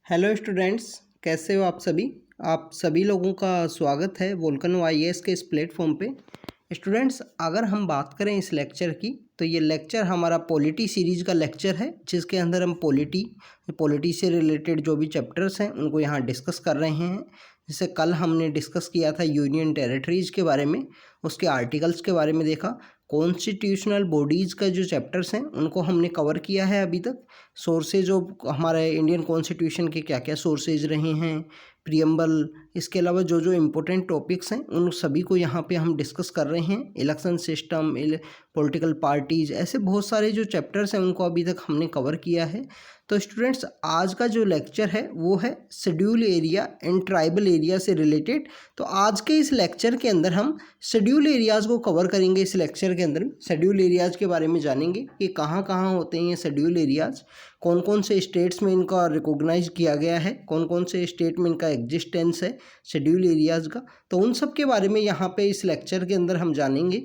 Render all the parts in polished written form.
Hello students, कैसे हो आप सभी लोगों का स्वागत है वोल्कनो आईएएस के इस प्लेटफॉर्म पे। स्टूडेंट्स, अगर हम बात करें इस लेक्चर की तो ये लेक्चर हमारा पॉलिटी सीरीज़ का लेक्चर है, जिसके अंदर हम पॉलिटी से रिलेटेड जो भी चैप्टर्स हैं उनको यहाँ डिस्कस कर रहे हैं। जैसे कल हमने डिस्कस किया था यूनियन टेरिटरीज़ के बारे में, उसके आर्टिकल्स के बारे में देखा। कॉन्स्टिट्यूशनल बॉडीज़ का जो चैप्टर्स हैं उनको हमने कवर किया है अभी तक। सोर्सेज ऑफ हमारे इंडियन कॉन्स्टिट्यूशन के क्या क्या सोर्सेज रहे हैं, प्रियम्बल, इसके अलावा जो जो इम्पोर्टेंट टॉपिक्स हैं उन सभी को यहाँ पे हम डिस्कस कर रहे हैं। इलेक्शन सिस्टम, पॉलिटिकल पार्टीज़, ऐसे बहुत सारे जो चैप्टर्स हैं उनको अभी तक हमने कवर किया है। तो स्टूडेंट्स, आज का जो लेक्चर है वो है schedule area and tribal area से रिलेटेड। तो आज के इस लेक्चर के अंदर हम शेड्यूल एरियाज़ को कवर करेंगे। इस लेक्चर के अंदर शेड्यूल एरियाज़ के बारे में जानेंगे कि कहाँ कहाँ होते हैं ये शेड्यूल एरियाज़, कौन कौन से स्टेट्स में इनका रिकॉग्नाइज किया गया है, कौन कौन से स्टेट में इनका एग्जिस्टेंस है शेड्यूल एरियाज़ का। तो उन सब के बारे में यहाँ पे इस लेक्चर के अंदर हम जानेंगे।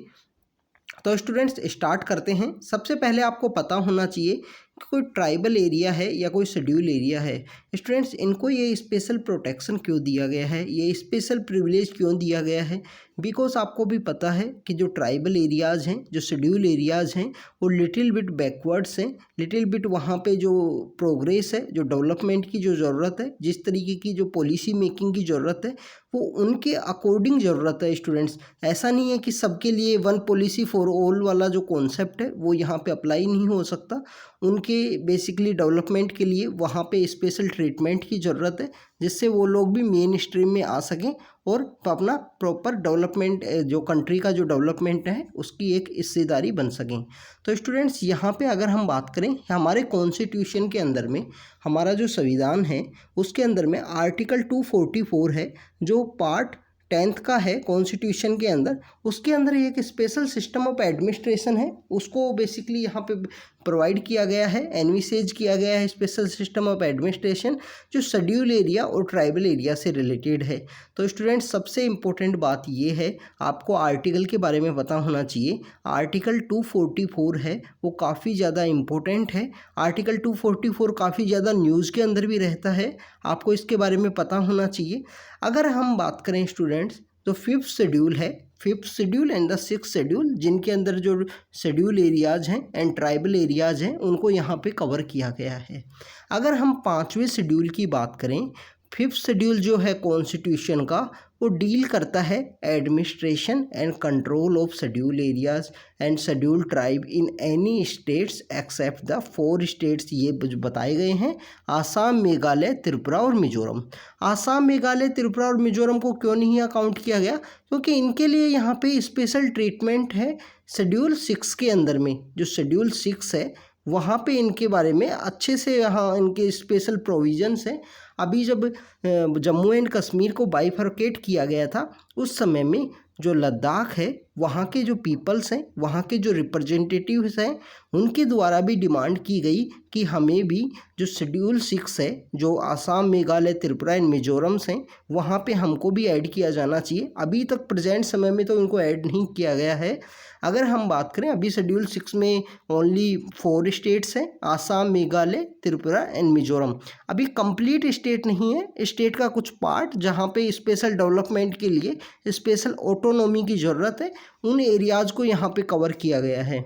तो स्टूडेंट्स, स्टार्ट करते हैं। सबसे पहले आपको पता होना चाहिए कि कोई ट्राइबल एरिया है या कोई शेड्यूल एरिया है, स्टूडेंट्स, इनको ये स्पेशल प्रोटेक्शन क्यों दिया गया है, ये स्पेशल प्रिविलेज क्यों दिया गया है। बिकॉज आपको भी पता है कि जो ट्राइबल एरियाज़ हैं, जो शेड्यूल एरियाज़ हैं, वो लिटिल बिट बैकवर्ड्स हैं, लिटिल बिट वहाँ पे जो प्रोग्रेस है, जो डेवलपमेंट की जो ज़रूरत है, जिस तरीके की जो पॉलिसी मेकिंग की ज़रूरत है, वो उनके अकॉर्डिंग ज़रूरत है। स्टूडेंट्स, ऐसा नहीं है कि सबके लिए वन पॉलिसी फॉर ऑल वाला जो कॉन्सेप्ट है वो यहाँ पे अप्लाई नहीं हो सकता। उनके बेसिकली डेवलपमेंट के लिए वहाँ पे स्पेशल ट्रीटमेंट की ज़रूरत है, जिससे वो लोग भी मेन स्ट्रीम में आ सकें और अपना प्रॉपर डेवलपमेंट, जो कंट्री का जो डेवलपमेंट है उसकी एक हिस्सेदारी बन सकें। तो स्टूडेंट्स, यहाँ पे अगर हम बात करें हमारे कॉन्स्टिट्यूशन के अंदर में, हमारा जो संविधान है उसके अंदर में आर्टिकल 244 है, जो पार्ट 10th का है कॉन्स्टिट्यूशन के अंदर। उसके अंदर एक स्पेशल सिस्टम ऑफ एडमिनिस्ट्रेशन है, उसको बेसिकली यहाँ पे प्रोवाइड किया गया है, एनविसेज किया गया है स्पेशल सिस्टम ऑफ एडमिनिस्ट्रेशन, जो शेड्यूल एरिया और ट्राइबल एरिया से रिलेटेड है। तो स्टूडेंट्स, सबसे इम्पोर्टेंट बात ये है, आपको आर्टिकल के बारे में पता होना चाहिए। आर्टिकल 244 है वो काफ़ी ज़्यादा इम्पोर्टेंट है। आर्टिकल 244 काफ़ी ज़्यादा न्यूज़ के अंदर भी रहता है, आपको इसके बारे में पता होना चाहिए। अगर हम बात करें स्टूडेंट्स, तो फिफ्थ शेड्यूल है, fifth schedule and the six schedule, जिनके अंदर जो शेड्यूल एरियाज़ हैं एंड ट्राइबल एरियाज़ हैं उनको यहाँ पे कवर किया गया है। अगर हम पाँचवें शेड्यूल की बात करें, फिफ्थ शेड्यूल जो है कॉन्स्टिट्यूशन का, वो डील करता है administration and control of schedule areas and schedule tribe in any states except the 4 states, ये बताए गए हैं, आसाम, मेघालय, त्रिपुरा और मिजोरम। आसाम, मेघालय, त्रिपुरा और मिजोरम को क्यों नहीं अकाउंट किया गया? क्योंकि इनके लिए यहाँ पे स्पेशल ट्रीटमेंट है शेड्यूल 6 के अंदर में। जो शेड्यूल 6 है वहाँ पे इनके बारे में अच्छे से यहाँ इनके स्पेशल प्रोविजंस हैं। अभी जब जम्मू एंड कश्मीर को बाइफरकेट किया गया था, उस समय में जो लद्दाख है वहाँ के जो पीपल्स हैं, वहाँ के जो रिप्रेजेंटेटिव्स हैं, उनके द्वारा भी डिमांड की गई कि हमें भी जो शेड्यूल 6 है, जो आसाम, मेघालय, त्रिपुरा एंड मिजोरम्स हैं, वहाँ पे हमको भी ऐड किया जाना चाहिए। अभी तक प्रेजेंट समय में तो इनको ऐड नहीं किया गया है। अगर हम बात करें, अभी शेड्यूल 6 में ओनली 4 स्टेट्स हैं, आसाम, मेघालय, त्रिपुरा एंड मिजोरम। अभी कंप्लीट स्टेट नहीं है, स्टेट का कुछ पार्ट जहाँ पे स्पेशल डेवलपमेंट के लिए स्पेशल ऑटोनॉमी की ज़रूरत है, उन एरियाज़ को यहाँ पे कवर किया गया है।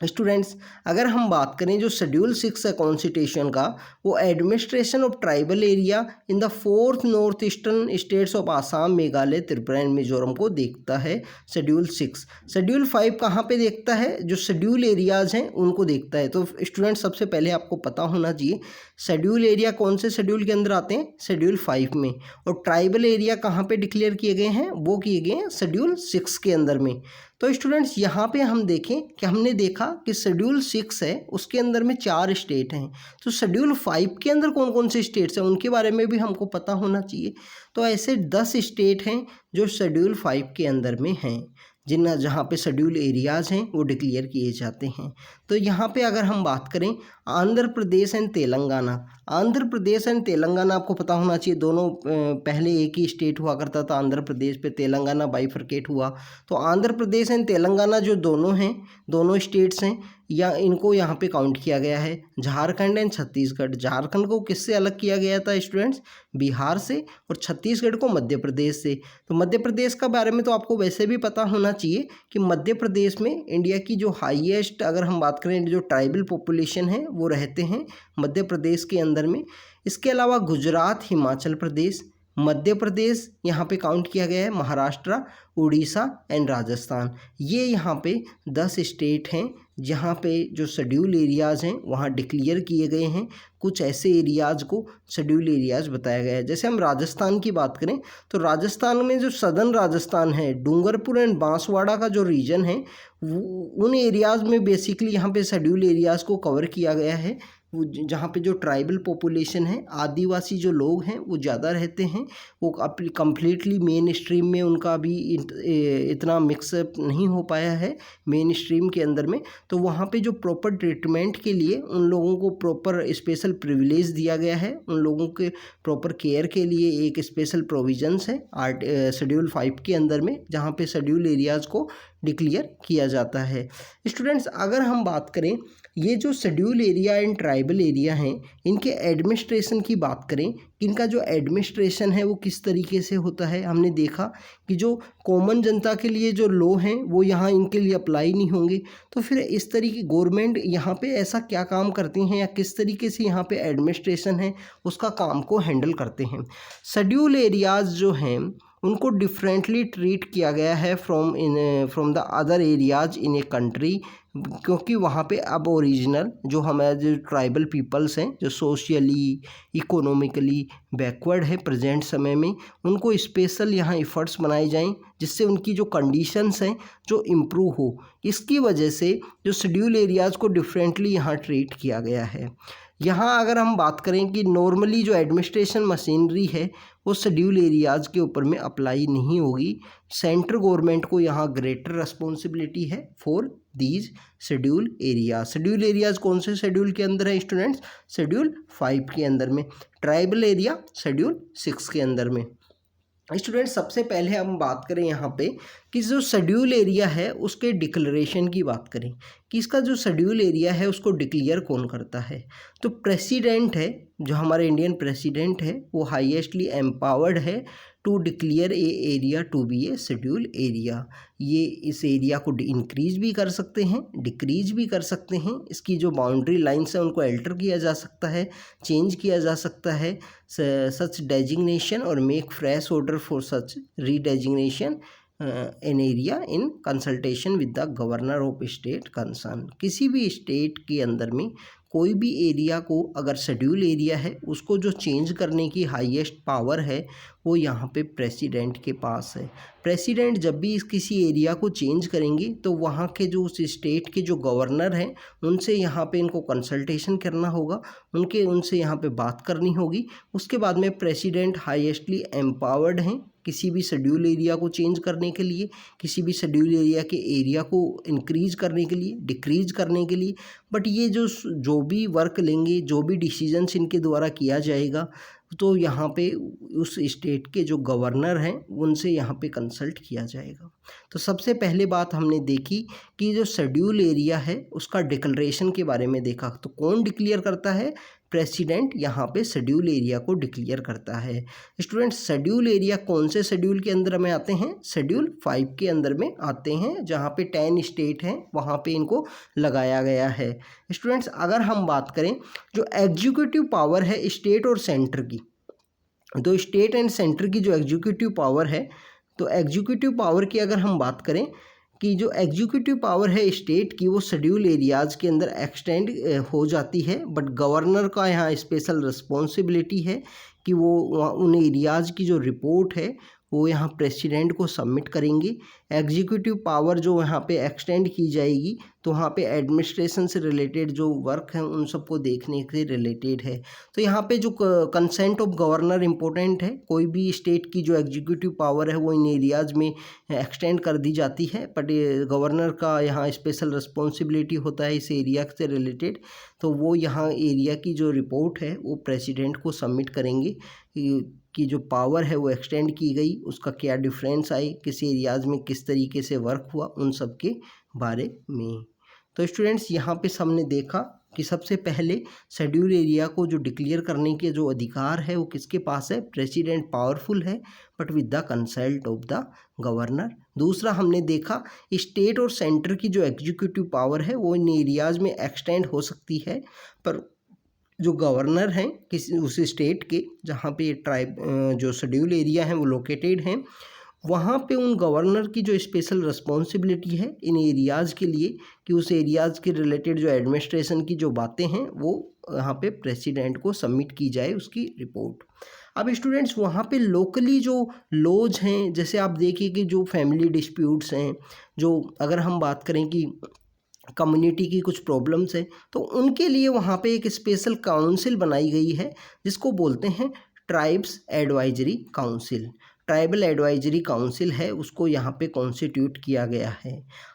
स्टूडेंट्स, अगर हम बात करें जो शेड्यूल 6 है कॉन्स्टिट्यूशन का, वो administration of tribal area in the 4th north eastern states of Assam, Meghalaya, Tripura and Mizoram को देखता है शेड्यूल 6। शेड्यूल 5 कहाँ पे देखता है? जो शेड्यूल एरियाज़ हैं उनको देखता है। तो स्टूडेंट्स, सबसे पहले आपको पता होना चाहिए शेड्यूल एरिया कौन से शेड्यूल के अंदर आते हैं? शेड्यूल 5 में। और ट्राइबल एरिया कहाँ पे डिक्लेयर किए गए हैं? वो किए गए हैं शेड्यूल 6 के अंदर में। तो स्टूडेंट्स, यहाँ पे हम देखें कि हमने देखा कि शेड्यूल 6 है उसके अंदर में 4 स्टेट हैं। तो शेड्यूल 5 के अंदर कौन कौन से स्टेट्स हैं उनके बारे में भी हमको पता होना चाहिए। तो ऐसे 10 स्टेट हैं जो शेड्यूल 5 के अंदर में हैं, जहाँ पे शेड्यूल एरियाज़ हैं वो डिक्लेयर किए जाते हैं। तो यहाँ पे अगर हम बात करें आंध्र प्रदेश एंड तेलंगाना, आंध्र प्रदेश एंड तेलंगाना आपको पता होना चाहिए, दोनों पहले एक ही स्टेट हुआ करता था आंध्र प्रदेश, पे तेलंगाना बाइफरकेट हुआ। तो आंध्र प्रदेश एंड तेलंगाना जो दोनों हैं, दोनों स्टेट्स हैं, या इनको यहाँ पे काउंट किया गया है। झारखंड एंड छत्तीसगढ़, झारखंड को किससे अलग किया गया था स्टूडेंट्स? बिहार से, और छत्तीसगढ़ को मध्य प्रदेश से। तो मध्य प्रदेश का बारे में तो आपको वैसे भी पता होना चाहिए कि मध्य प्रदेश में इंडिया की जो हाईएस्ट, अगर हम बात करें, जो ट्राइबल पॉपुलेशन है वो रहते हैं मध्य प्रदेश के अंदर में। इसके अलावा गुजरात, हिमाचल प्रदेश, मध्य प्रदेश यहाँ पे काउंट किया गया है, महाराष्ट्र, उड़ीसा एंड राजस्थान, ये यहाँ पे 10 स्टेट हैं जहाँ पे जो शेड्यूल एरियाज़ हैं वहाँ डिक्लेयर किए गए हैं। कुछ ऐसे एरियाज़ को शेड्यूल एरियाज़ बताया गया है। जैसे हम राजस्थान की बात करें तो राजस्थान में जो सदर्न राजस्थान है, डूंगरपुर एंड बांसवाड़ा का जो रीजन है, उन एरियाज़ में बेसिकली यहाँ पे शेड्यूल एरियाज़ को कवर किया गया है। जहाँ पे जो ट्राइबल पॉपुलेशन है, आदिवासी जो लोग हैं वो ज़्यादा रहते हैं। वो कम्प्लीटली मेन स्ट्रीम में उनका अभी इतना मिक्सअप नहीं हो पाया है मेन स्ट्रीम के अंदर में। तो वहाँ पे जो प्रॉपर ट्रीटमेंट के लिए उन लोगों को प्रॉपर स्पेशल प्रिविलेज दिया गया है, उन लोगों के प्रॉपर केयर के लिए एक स्पेशल प्रोविजंस है शेड्यूल 5 के अंदर में, जहाँ पे शेड्यूल एरियाज़ को डिक्लेयर किया जाता है। स्टूडेंट्स, अगर हम बात करें ये जो schedule area and tribal area हैं, इनके एडमिनिस्ट्रेशन की बात करें, इनका जो एडमिनिस्ट्रेशन है वो किस तरीके से होता है। हमने देखा कि जो कॉमन जनता के लिए जो लॉ हैं वो यहाँ इनके लिए अप्लाई नहीं होंगे। तो फिर इस तरीके गवर्नमेंट यहाँ पे ऐसा क्या काम करती हैं या किस तरीके से यहाँ पे एडमिनिस्ट्रेशन है उसका काम को हैंडल करते हैं। शेड्यूल एरियाज़ जो हैं उनको डिफरेंटली ट्रीट किया गया है from the other areas in a country, क्योंकि वहाँ पे अब ओरिजिनल जो हमारे जो ट्राइबल पीपल्स हैं, जो सोशली इकोनॉमिकली बैकवर्ड है प्रेजेंट समय में, उनको स्पेशल यहाँ एफर्ट्स बनाए जाएं जिससे उनकी जो कंडीशंस हैं जो इम्प्रूव हो। इसकी वजह से जो शेड्यूल एरियाज़ को डिफरेंटली यहाँ ट्रीट किया गया है। यहाँ अगर हम बात करें कि नॉर्मली जो एडमिनिस्ट्रेशन मशीनरी है वो शेड्यूल एरियाज़ के ऊपर में अप्लाई नहीं होगी। सेंट्रल गवर्नमेंट को यहाँ ग्रेटर रिस्पॉन्सिबिलिटी है for these schedule areas. Schedule areas कौन से शेड्यूल के अंदर है स्टूडेंट्स? शेड्यूल 5 के अंदर में। ट्राइबल एरिया शेड्यूल 6 के अंदर में। स्टूडेंट, सबसे पहले हम बात करें यहाँ पे कि जो शेड्यूल एरिया है उसके डिक्लेरेशन की बात करें कि इसका जो शेड्यूल एरिया है उसको डिक्लेयर कौन करता है। तो प्रेसिडेंट है, जो हमारे इंडियन प्रेसिडेंट है, वो हाईएस्टली एम्पावर्ड है to declare a area to be a schedule area. ये इस एरिया को इंक्रीज भी कर सकते हैं, डिक्रीज भी कर सकते हैं। इसकी जो बाउंड्री लाइन्स है उनको अल्टर किया जा सकता है, चेंज किया जा सकता है सच डेजिग्नेशन और make fresh order for such redesignation an area in consultation with the governor of state concern. किसी भी स्टेट के अंदर में कोई भी एरिया को अगर शेड्यूल एरिया है उसको जो चेंज करने की हाईएस्ट पावर है वो यहाँ पे प्रेसिडेंट के पास है। प्रेसिडेंट जब भी किसी एरिया को चेंज करेंगे तो वहाँ के जो उस स्टेट के जो गवर्नर हैं उनसे यहाँ पे इनको कंसल्टेशन करना होगा, उनसे यहाँ पे बात करनी होगी। उसके बाद में प्रेसिडेंट हाईएस्टली एम्पावर्ड हैं किसी भी शेड्यूल एरिया को चेंज करने के लिए, किसी भी शेड्यूल एरिया के एरिया को इंक्रीज करने के लिए, डिक्रीज करने के लिए। बट ये जो भी वर्क लेंगे, जो भी डिसीजंस इनके द्वारा किया जाएगा, तो यहाँ पे उस स्टेट के जो गवर्नर हैं उनसे यहाँ पे कंसल्ट किया जाएगा। तो सबसे पहले बात हमने देखी कि जो शेड्यूल एरिया है उसका डिक्लेरेशन के बारे में देखा। तो कौन डिक्लेयर करता है? प्रेसिडेंट यहाँ पे शेड्यूल एरिया को डिक्लेयर करता है। स्टूडेंट्स, शेड्यूल एरिया कौन से शेड्यूल के अंदर में आते हैं? शेड्यूल 5 के अंदर में आते हैं, जहाँ पे 10 स्टेट हैं वहाँ पे इनको लगाया गया है। स्टूडेंट्स, अगर हम बात करें जो एग्जीक्यूटिव पावर है स्टेट और सेंटर की, तो स्टेट एंड सेंटर की जो एग्जीक्यूटिव पावर है, तो एग्जीक्यूटिव पावर की अगर हम बात करें कि जो एग्जीक्यूटिव पावर है स्टेट की वो शेड्यूल एरियाज़ के अंदर एक्सटेंड हो जाती है। बट गवर्नर का यहाँ स्पेशल रिस्पॉन्सिबिलिटी है कि वो उन एरियाज़ की जो रिपोर्ट है वो यहाँ प्रेसिडेंट को सबमिट करेंगे। एग्जीक्यूटिव पावर जो यहाँ पे एक्सटेंड की जाएगी तो वहाँ पे एडमिनिस्ट्रेशन से रिलेटेड जो वर्क है उन सबको देखने से रिलेटेड है। तो यहाँ पे जो कंसेंट ऑफ गवर्नर इम्पोर्टेंट है। कोई भी स्टेट की जो एग्जीक्यूटिव पावर है वो इन एरियाज़ में एक्सटेंड कर दी जाती है, बट गवर्नर का यहाँ स्पेशल रिस्पॉन्सिबिलिटी होता है इस एरिया से रिलेटेड। तो वो यहाँ एरिया की जो रिपोर्ट है वो प्रेसिडेंट को सबमिट करेंगे कि जो पावर है वो एक्सटेंड की गई, उसका क्या डिफरेंस आए, किस एरियाज़ में किस तरीके से वर्क हुआ, उन सब के बारे में। तो स्टूडेंट्स यहाँ पे हमने देखा कि सबसे पहले शेड्यूल एरिया को जो डिक्लेयर करने के जो अधिकार है वो किसके पास है, प्रेसिडेंट पावरफुल है but with the consult of the governor. दूसरा हमने देखा स्टेट और सेंटर की जो एग्जीक्यूटिव पावर है वो इन एरियाज़ में एक्सटेंड हो सकती है, पर जो गवर्नर हैं किसी उस स्टेट के जहाँ पे ट्राइब जो शेड्यूल एरिया हैं वो लोकेटेड हैं, वहाँ पे उन गवर्नर की जो स्पेशल रिस्पॉन्सिबिलिटी है इन एरियाज़ के लिए कि उस एरियाज़ के रिलेटेड जो एडमिनिस्ट्रेशन की जो बातें हैं वो यहाँ पे प्रेसिडेंट को सबमिट की जाए उसकी रिपोर्ट। अब स्टूडेंट्स वहाँ पे लोकली जो लॉज हैं, जैसे आप देखिए कि जो फैमिली डिस्प्यूट्स हैं, जो अगर हम बात करें कि कम्युनिटी की कुछ प्रॉब्लम्स हैं, तो उनके लिए वहाँ पे एक स्पेशल काउंसिल बनाई गई है जिसको बोलते हैं tribes advisory council. Tribal advisory council है उसको यहाँ पे कॉन्स्टिट्यूट किया गया है।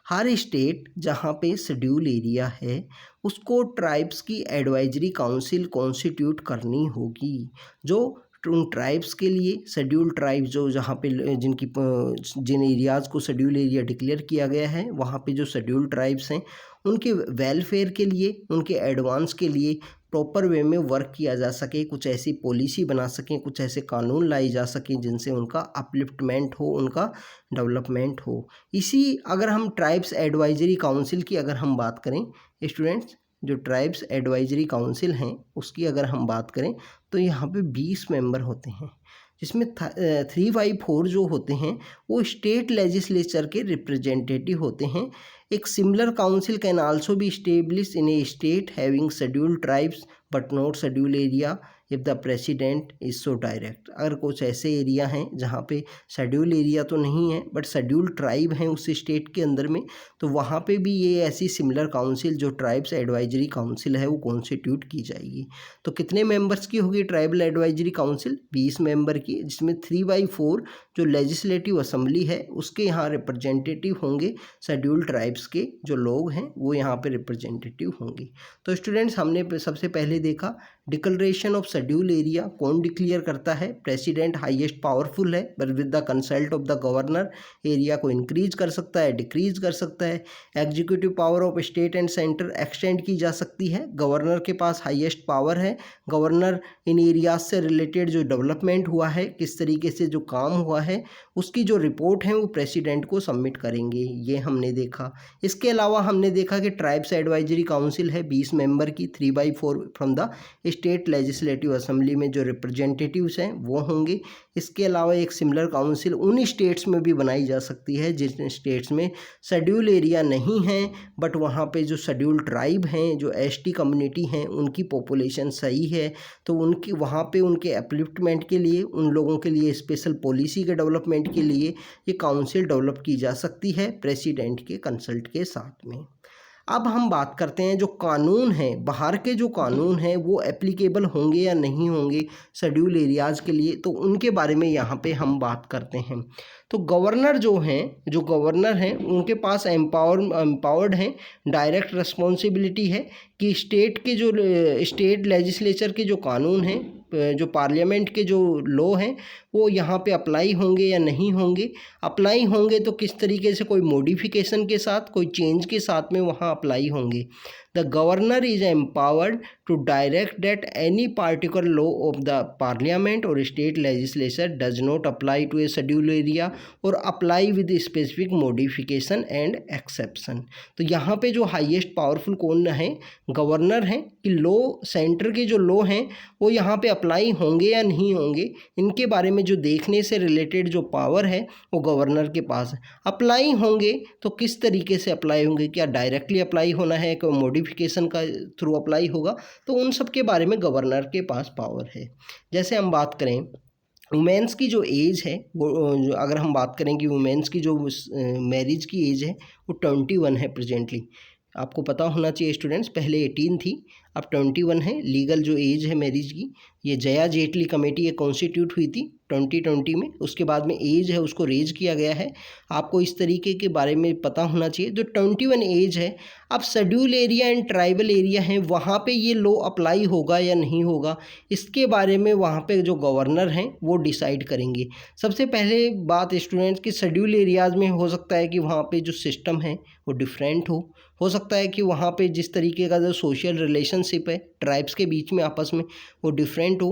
हर स्टेट जहाँ पे शेड्यूल एरिया है उसको ट्राइब्स की एडवाइजरी काउंसिल कॉन्स्टिट्यूट करनी होगी, जो उन ट्राइब्स के लिए शेड्यूल ट्राइब्स जो जहाँ पे जिन एरियाज़ को शेड्यूल एरिया डिक्लेयर किया गया है वहाँ पे जो शेड्यूल ट्राइब्स हैं उनके वेलफेयर के लिए, उनके एडवांस के लिए प्रॉपर वे में वर्क किया जा सके, कुछ ऐसी पॉलिसी बना सकें, कुछ ऐसे कानून लाई जा सकें जिनसे उनका अपलिफ्टमेंट हो, उनका डेवलपमेंट हो। इसी अगर हम ट्राइब्स एडवाइजरी काउंसिल की अगर हम बात करें स्टूडेंट्स, जो ट्राइब्स एडवाइजरी काउंसिल हैं उसकी अगर हम बात करें तो यहाँ पे 20 मेंबर होते हैं, जिसमें 3/4 जो होते हैं वो स्टेट लेजिस्लेचर के रिप्रेजेंटेटिव होते हैं। एक similar council can also be establish in A state having scheduled tribes but not schedule area if the president is so direct. अगर कुछ ऐसे एरिया हैं जहाँ पे शेड्यूल एरिया तो नहीं है बट शेड्यूल ट्राइब हैं उस स्टेट के अंदर में, तो वहाँ पे भी ये ऐसी सिमिलर काउंसिल जो ट्राइब्स एडवाइजरी काउंसिल है वो कॉन्स्टिट्यूट की जाएगी। तो कितने मेंबर्स की होगी ट्राइबल एडवाइजरी काउंसिल? 20 मेंबर की, जिसमें 3/4 जो लेजिस्लेटिव असेंबली है उसके यहाँ रिप्रेजेंटेटिव होंगे, शेड्यूल ट्राइब्स के जो लोग हैं वो यहाँ पे रिप्रेजेंटेटिव होंगे। तो स्टूडेंट्स हमने सबसे पहले देखा डिक्लेरेशन ऑफ शेड्यूल एरिया कौन डिक्लेयर करता है, प्रेसिडेंट हाईएस्ट पावरफुल है पर with the consult of the governor area को इंक्रीज कर सकता है, डिक्रीज कर सकता है। Executive power of state and centre extend की जा सकती है, गवर्नर के पास हाईएस्ट पावर है, गवर्नर इन एरियाज से रिलेटेड जो डेवलपमेंट हुआ है, किस तरीके से जो काम हुआ है उसकी जो रिपोर्ट है वो प्रेसिडेंट को सबमिट करेंगे, ये हमने देखा। इसके अलावा हमने देखा कि ट्राइब्स एडवाइजरी काउंसिल है 20 मेंबर की, 3/4 from the state legislative assembly में जो रिप्रेजेंटेटिव्स हैं वो होंगे। इसके अलावा एक सिमिलर काउंसिल उन स्टेट्स में भी बनाई जा सकती है जिन स्टेट्स में शेड्यूल एरिया नहीं है बट वहाँ पे जो शेड्यूल ट्राइब हैं, जो एसटी कम्युनिटी हैं, उनकी पॉपुलेशन सही है, तो उनकी वहाँ पे उनके अपलिफ्टमेंट के लिए, उन लोगों के लिए स्पेशल पॉलिसी के डेवलपमेंट के लिए ये काउंसिल डेवलप की जा सकती है प्रेसिडेंट के कंसल्ट के साथ में। अब हम बात करते हैं जो कानून हैं, बाहर के जो कानून हैं वो एप्लीकेबल होंगे या नहीं होंगे शेड्यूल एरियाज़ के लिए, तो उनके बारे में यहाँ पे हम बात करते हैं। तो गवर्नर जो गवर्नर हैं उनके पास एम्पावर्ड हैं, डायरेक्ट रिस्पॉन्सिबिलिटी है कि स्टेट के जो स्टेट लेजिस्लेचर के जो कानून हैं, जो पार्लियामेंट के जो लॉ हैं वो यहाँ पे अप्लाई होंगे या नहीं होंगे। अप्लाई होंगे तो किस तरीके से, कोई मॉडिफिकेशन के साथ, कोई चेंज के साथ में वहाँ अप्लाई होंगे। The governor is empowered to direct that any particular law of the parliament और state legislature does not apply to a schedule area और apply with specific modification and exception. तो यहाँ पे जो हाईएस्ट पावरफुल कौन है, governor हैं, कि लॉ सेंटर के जो लॉ हैं वो यहाँ पे अप्लाई होंगे या नहीं होंगे, इनके बारे में जो देखने से रिलेटेड जो पावर है वो गवर्नर के पास है। अप्लाई होंगे तो किस तरीके से अप्लाई होंगे, क्या डायरेक्टली अप्लाई होना है, कोई मॉडिफिकेशन का थ्रू अप्लाई होगा, तो उन सब के बारे में गवर्नर के पास पावर है। जैसे हम बात करें वुमेंस की जो एज है वो, अगर हम बात करें कि वुमेंस की जो मैरिज की एज है वो 21 है प्रेजेंटली। आपको पता होना चाहिए स्टूडेंट्स, पहले 18 थी, अब 21 है लीगल जो एज है मैरिज की। ये जया जेटली कमेटी ये कॉन्स्टिट्यूट हुई थी 2020 में, उसके बाद में एज है उसको रेज किया गया है। आपको इस तरीके के बारे में पता होना चाहिए। जो 21 एज है, अब schedule area and tribal area हैं वहाँ पे ये लॉ अप्लाई होगा या नहीं होगा, इसके बारे में वहाँ पे जो गवर्नर हैं वो डिसाइड करेंगे। सबसे पहले बात स्टूडेंट्स की, शेड्यूल एरियाज़ में हो सकता है कि वहाँ पे जो सिस्टम है वो डिफरेंट हो सकता है कि वहाँ पे जिस तरीके का जो सोशल रिलेशनशिप है ट्राइब्स के बीच में आपस में वो डिफरेंट हो।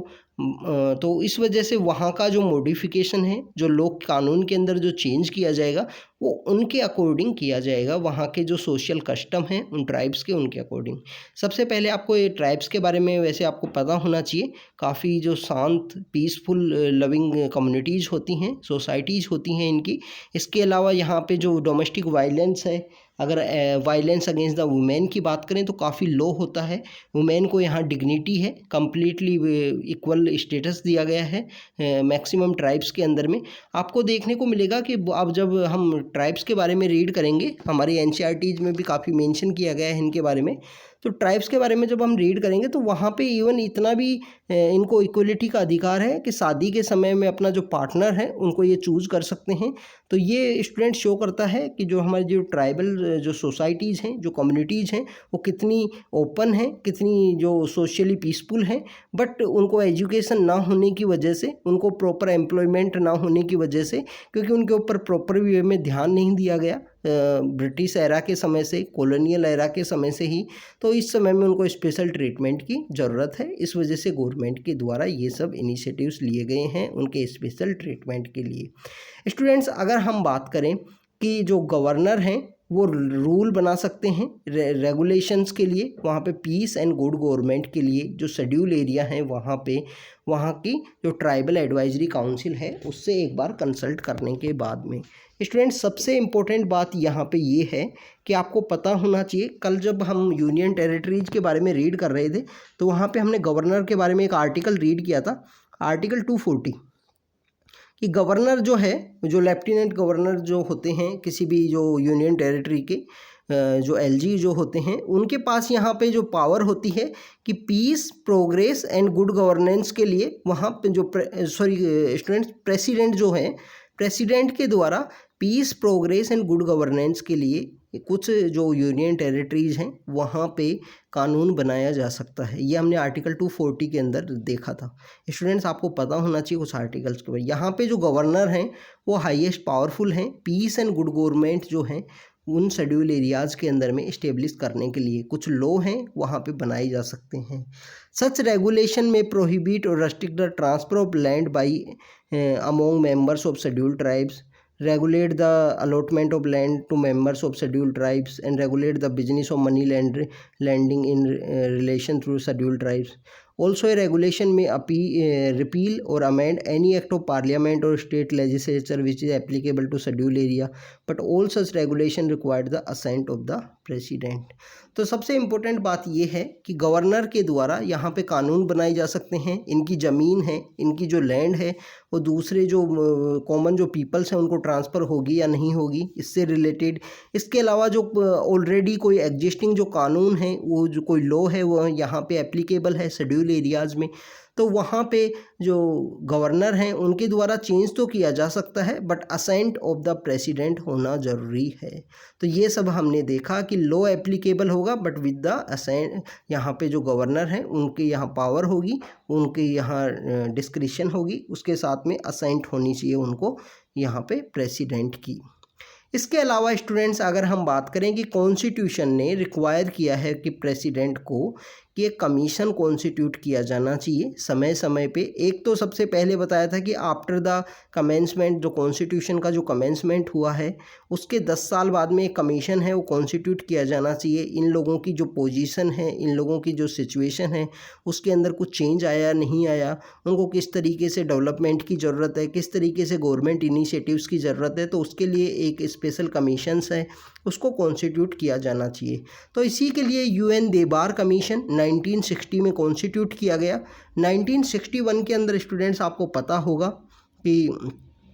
तो इस वजह से वहाँ का जो मॉडिफिकेशन है, जो लोक कानून के अंदर जो चेंज किया जाएगा वो उनके अकॉर्डिंग किया जाएगा, वहाँ के जो सोशल कस्टम हैं उन ट्राइब्स के उनके अकॉर्डिंग। सबसे पहले आपको ये ट्राइब्स के बारे में वैसे आपको पता होना चाहिए, काफ़ी जो शांत पीसफुल लविंग कम्युनिटीज़ होती हैं, सोसाइटीज़ होती हैं इनकी। इसके अलावा यहाँ पे जो डोमेस्टिक वायलेंस है, अगर वायलेंस अगेंस्ट द वुमेन की बात करें तो काफ़ी लो होता है। वुमेन को यहाँ डिग्निटी है, कम्प्लीटली इक्वल स्टेटस दिया गया है मैक्सिमम ट्राइब्स के अंदर में। आपको देखने को मिलेगा कि अब जब हम ट्राइब्स के बारे में रीड करेंगे, हमारी एनसीईआरटीज़ में भी काफ़ी मेंशन किया गया है इनके बारे में। तो ट्राइब्स के बारे में जब हम रीड करेंगे तो वहाँ पे इवन इतना भी इनको इक्वलिटी का अधिकार है कि शादी के समय में अपना जो पार्टनर है उनको ये चूज़ कर सकते हैं। तो ये स्टूडेंट शो करता है कि जो हमारे जो ट्राइबल जो सोसाइटीज़ हैं, जो कम्युनिटीज़ हैं, वो कितनी ओपन हैं, कितनी जो सोशली पीसफुल हैं। बट उनको एजुकेशन ना होने की वजह से, उनको प्रॉपर एम्प्लॉयमेंट ना होने की वजह से, क्योंकि उनके ऊपर प्रॉपर वे में ध्यान नहीं दिया गया ब्रिटिश एरा के समय से, कॉलोनियल एरा के समय से ही, तो इस समय में उनको स्पेशल ट्रीटमेंट की ज़रूरत है। इस वजह से गवर्नमेंट के द्वारा ये सब इनिशिएटिव्स लिए गए हैं उनके स्पेशल ट्रीटमेंट के लिए। स्टूडेंट्स, अगर हम बात करें कि जो गवर्नर हैं वो रूल बना सकते हैं रेगुलेशंस के लिए, वहाँ पे पीस एंड गुड गवर्नमेंट के लिए जो शेड्यूल एरिया हैं वहाँ पे, वहाँ की जो ट्राइबल एडवाइजरी काउंसिल है उससे एक बार कंसल्ट करने के बाद में। स्टूडेंट्स, सबसे इम्पोर्टेंट बात यहाँ पे ये है कि आपको पता होना चाहिए, कल जब हम यूनियन टेरिटरीज के बारे में रीड कर रहे थे तो वहाँ पे हमने गवर्नर के बारे में एक आर्टिकल रीड किया था, आर्टिकल 240, कि गवर्नर जो है, जो लेफ्टिनेंट गवर्नर जो होते हैं किसी भी जो यूनियन टेरिटरी के जो एलजी जो होते हैं, उनके पास यहाँ पे जो पावर होती है कि peace, progress and good governance के लिए वहाँ पे जो स्टूडेंट्स प्रेसिडेंट जो है, प्रेसिडेंट के द्वारा peace, progress and good governance के लिए कुछ जो यूनियन टेरिटरीज हैं वहाँ पे कानून बनाया जा सकता है। ये हमने आर्टिकल 240 के अंदर देखा था। स्टूडेंट्स, आपको पता होना चाहिए कुछ आर्टिकल्स के बारे में। यहाँ पे जो गवर्नर हैं वो हाईएस्ट पावरफुल हैं, पीस एंड गुड गवर्नमेंट जो हैं उन शेड्यूल एरियाज़ के अंदर में इस्टेब्लिश करने के लिए कुछ लॉ हैं वहाँ पे बनाए जा सकते हैं। सच रेगुलेशन में प्रोहिबिट और restrict the transfer of land by among members of schedule tribes, regulate the allotment of land to members of scheduled tribes, and regulate the business of money lending in relation to scheduled tribes. Also, a regulation may repeal or amend any act of parliament or state legislature which is applicable to scheduled area, but all such regulation required the assent of the president. तो सबसे important बात यह है कि governor के द्वारा यहाँ पे कानून बनाए जा सकते हैं। इनकी ज़मीन है, इनकी जो लैंड है वो दूसरे जो कॉमन जो पीपल्स हैं उनको ट्रांसफ़र होगी या नहीं होगी, इससे रिलेटेड। इसके अलावा जो ऑलरेडी कोई एग्जिस्टिंग जो कानून है, वो जो कोई लॉ है वो यहाँ पे एप्लीकेबल है शेड्यूल एरियाज़ में, तो वहाँ पे जो गवर्नर हैं उनके द्वारा चेंज तो किया जा सकता है, but assent of the president होना ज़रूरी है। तो ये सब हमने देखा कि लॉ एप्लीकेबल होगा बट विद द असेंट, यहाँ पे जो गवर्नर हैं उनके यहाँ पावर होगी, उनके यहाँ डिस्क्रिशन होगी, उसके साथ में असेंट होनी चाहिए उनको यहाँ पे प्रेसिडेंट की। इसके अलावा स्टूडेंट्स, अगर हम बात करें कि कॉन्स्टिट्यूशन ने रिक्वायर किया है कि प्रेसिडेंट को कि एक कमीशन कॉन्स्टिट्यूट किया जाना चाहिए समय समय पे। एक तो सबसे पहले बताया था कि आफ्टर द कमेंसमेंट, जो कॉन्स्टिट्यूशन का जो कमेंसमेंट हुआ है उसके 10 साल बाद में एक कमीशन है वो कॉन्स्टिट्यूट किया जाना चाहिए। इन लोगों की जो पोजीशन है, इन लोगों की जो सिचुएशन है उसके अंदर कुछ चेंज आया नहीं आया, उनको किस तरीके से डेवलपमेंट की ज़रूरत है, किस तरीके से गवर्नमेंट इनिशिएटिव्स की ज़रूरत है, तो उसके लिए एक स्पेशल कमीशंस है उसको कॉन्स्टिट्यूट किया जाना चाहिए। तो इसी के लिए यूएन देबार कमीशन 1960 में कॉन्स्टिट्यूट किया गया। 1961 के अंदर स्टूडेंट्स आपको पता होगा कि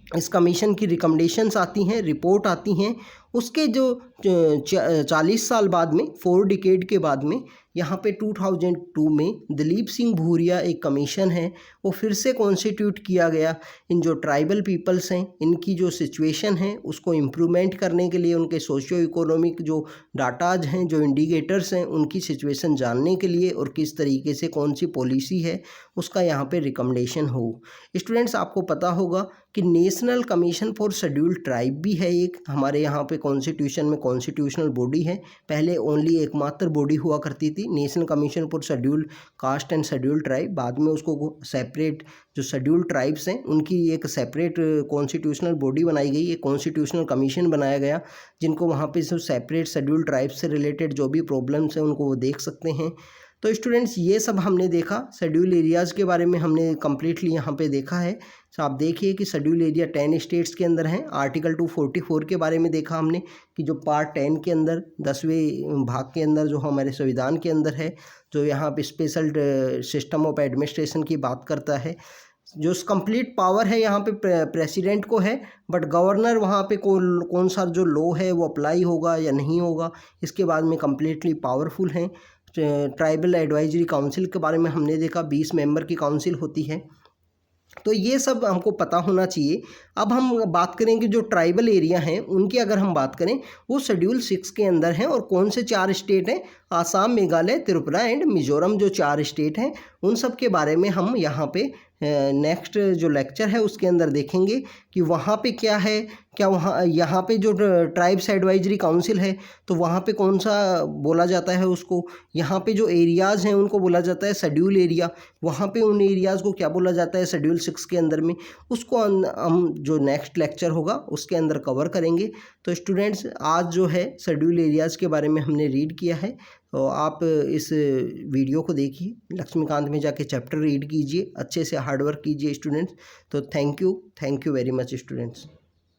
इस कमीशन की रिकमेंडेशंस आती हैं, रिपोर्ट आती हैं, उसके जो 40 साल बाद में, 4 डिकेड के बाद में, यहाँ पे 2002 में दिलीप सिंह भूरिया एक कमीशन है वो फिर से कॉन्स्टिट्यूट किया गया। इन जो ट्राइबल पीपल्स हैं इनकी जो सिचुएशन है उसको इम्प्रूवमेंट करने के लिए, उनके सोशियो इकोनॉमिक जो डाटाज हैं, जो इंडिकेटर्स हैं, उनकी सिचुएशन जानने के लिए और किस तरीके से कौन सी पॉलिसी है उसका यहाँ पे रिकमेंडेशन हो। स्टूडेंट्स, आपको पता होगा कि national commission for scheduled tribe भी है एक हमारे यहाँ पे कॉन्स्टिट्यूशन में, कॉन्स्टिट्यूशनल बॉडी है। पहले ओनली एकमात्र बॉडी हुआ करती थी national commission for scheduled caste and scheduled tribe. बाद में उसको सेपरेट जो शेड्यूल्ड ट्राइब्स हैं उनकी एक सेपरेट कॉन्स्टिट्यूशनल बॉडी बनाई गई, एक कॉन्स्टिट्यूशनल कमीशन बनाया गया जिनको वहाँ पे जो सेपरेट शेड्यूल्ड ट्राइब्स से रिलेटेड जो भी प्रॉब्लम्स हैं उनको वो देख सकते हैं। तो स्टूडेंट्स, ये सब हमने देखा, शेड्यूल एरियाज़ के बारे में हमने कम्प्लीटली यहाँ पे देखा है। तो आप देखिए कि शेड्यूल एरिया 10 स्टेट्स के अंदर हैं। आर्टिकल 244 के बारे में देखा हमने कि जो पार्ट 10 के अंदर 10वें भाग के अंदर जो हमारे संविधान के अंदर है, जो यहाँ पे स्पेशल सिस्टम ऑफ एडमिनिस्ट्रेशन की बात करता है, जो कंप्लीट पावर है यहाँ पे प्रेसिडेंट को है, बट गवर्नर वहाँ पे कौन सा जो लॉ है वो अप्लाई होगा या नहीं होगा इसके बाद में कम्प्लीटली पावरफुल हैं। ट्राइबल एडवाइजरी काउंसिल के बारे में हमने देखा, 20 मेंबर की काउंसिल होती है। तो ये सब हमको पता होना चाहिए। अब हम बात करें कि जो ट्राइबल एरिया हैं उनकी अगर हम बात करें वो शेड्यूल 6 के अंदर हैं और कौन से 4 स्टेट हैं, आसाम, मेघालय, त्रिपुरा एंड मिजोरम, जो 4 स्टेट हैं उन सब के बारे में हम यहाँ पे नेक्स्ट जो लेक्चर है उसके अंदर देखेंगे कि वहाँ पे क्या है, क्या वहाँ यहाँ पे जो ट्राइब्स एडवाइजरी काउंसिल है तो वहाँ पे कौन सा बोला जाता है उसको, यहाँ पे जो एरियाज़ हैं उनको बोला जाता है शेड्यूल एरिया, वहाँ पे उन एरियाज़ को क्या बोला जाता है शेड्यूल 6 के अंदर में, उसको हम जो नेक्स्ट लेक्चर होगा उसके अंदर कवर करेंगे। तो स्टूडेंट्स, आज जो है शेड्यूल एरियाज़ के बारे में हमने रीड किया है, तो आप इस वीडियो को देखिए, लक्ष्मीकांत में जाके चैप्टर रीड कीजिए, अच्छे से हार्ड वर्क कीजिए स्टूडेंट्स। तो thank you very much students.